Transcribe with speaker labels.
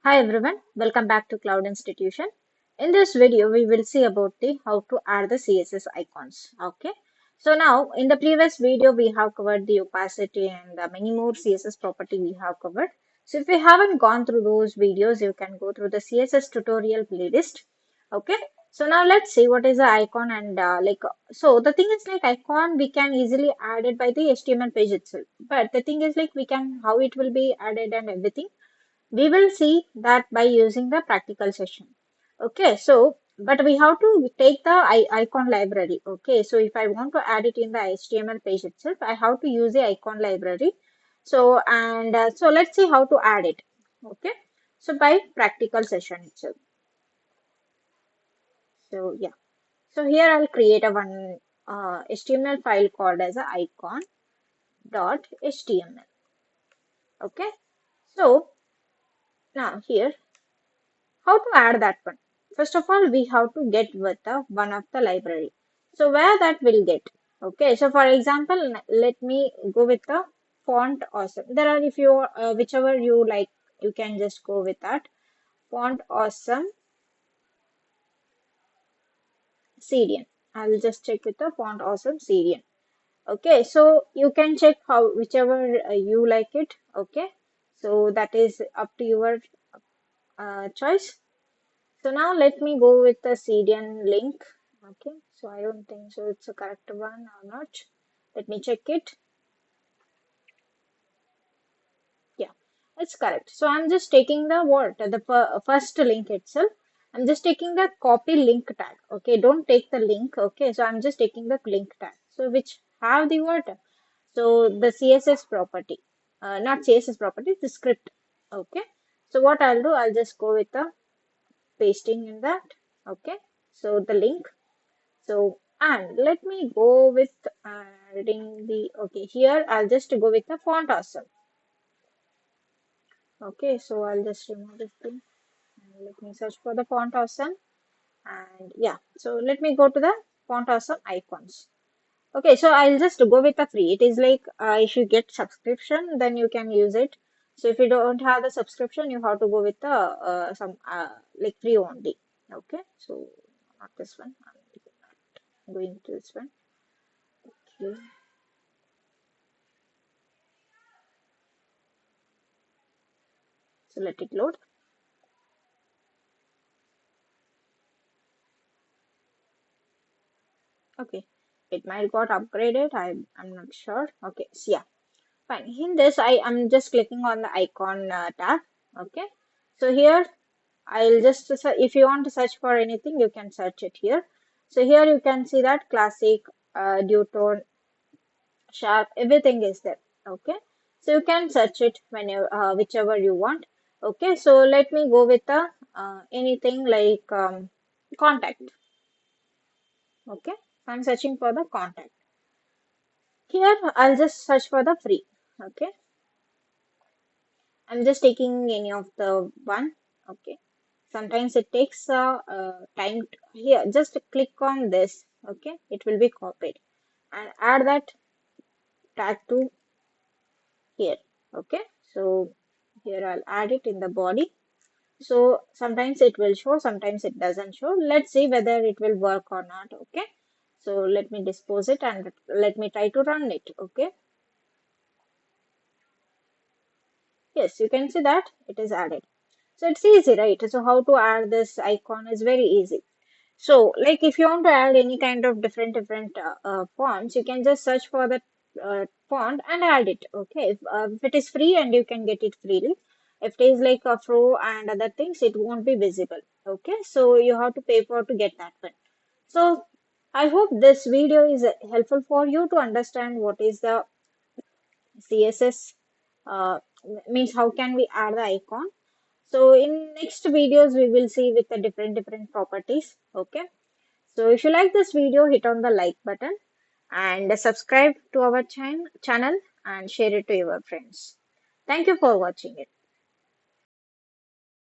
Speaker 1: Hi everyone, welcome back to Cloud Institution. In this video, we will see about the how to add the CSS icons. Okay. So now in the previous video, we have covered the opacity and the many more CSS property we have covered. So if you haven't gone through those videos, you can go through the CSS tutorial playlist. Okay. So now let's see what is the icon and so the thing is like icon we can easily add it by the HTML page itself. But the thing is like we can how it will be added and everything we will see that by using the practical session. Okay, so but we have to take the icon library. Okay, so if I want to add it in the HTML page itself, I have to use the icon library. So let's see how to add it. Okay, so by practical session itself. So yeah, so here I'll create a one HTML file called as a icon dot HTML. Okay, so now here how to add that one? First of all, we have to get with the one of the library. So where that will get? Okay, so for example, let me go with the font awesome. There are if you whichever you like, you can just go with that font awesome Syrian. I'll just check with the font awesome Syrian. Okay, so you can check how whichever you like it. Okay, so that is up to your choice. So now let me go with the CDN link. Okay, so I don't think so it's a correct one or not. Let me check it. Yeah, it's correct. So I'm just taking the what? The first link itself. I'm just taking the copy link tag. Okay, don't take the link. Okay, so I'm just taking the link tag. So which have the what? So the CSS property, not CSS property, the script. Okay, so what I'll do, I'll just go with the pasting in that. Okay, so the link. So, and let me go with adding okay, here I'll just go with the font awesome. Okay, so I'll just remove this thing and let me search for the font awesome. And yeah, so let me go to the font awesome icons. Okay, so I'll just go with the free. It is like if you get subscription, then you can use it. So if you don't have the subscription, you have to go with the some like free only. Okay, so not this one. I'm going to this one. Okay. So let it load. Okay, it might got upgraded. I'm not sure. Okay, so yeah, fine. In this, I am just clicking on the icon tab. Okay, so here I'll just if you want to search for anything, you can search it here. So here you can see that classic, duotone, sharp, everything is there. Okay, so you can search it whenever, whichever you want. Okay, so let me go with the anything like contact. Okay, so I'm searching for the contact. Here, I'll just search for the free. Okay, I'm just taking any of the one. Okay, sometimes it takes time. Here, just click on this. Okay, it will be copied and add that tag to here. Okay, so here I'll add it in the body. So sometimes it will show, sometimes it doesn't show. Let's see whether it will work or not. Okay, so let me dispose it and let me try to run it. Okay. Yes, you can see that it is added. So it's easy, right? So how to add this icon is very easy. So like if you want to add any kind of different fonts, you can just search for that font and add it. Okay, if it is free and you can get it freely. If it is like a pro and other things, it won't be visible. Okay, so you have to pay for to get that one. So I hope this video is helpful for you to understand what is the CSS means how can we add the icon. So in next videos we will see with the different properties. Okay. So if you like this video, hit on the like button and subscribe to our channel and share it to your friends. Thank you for watching it.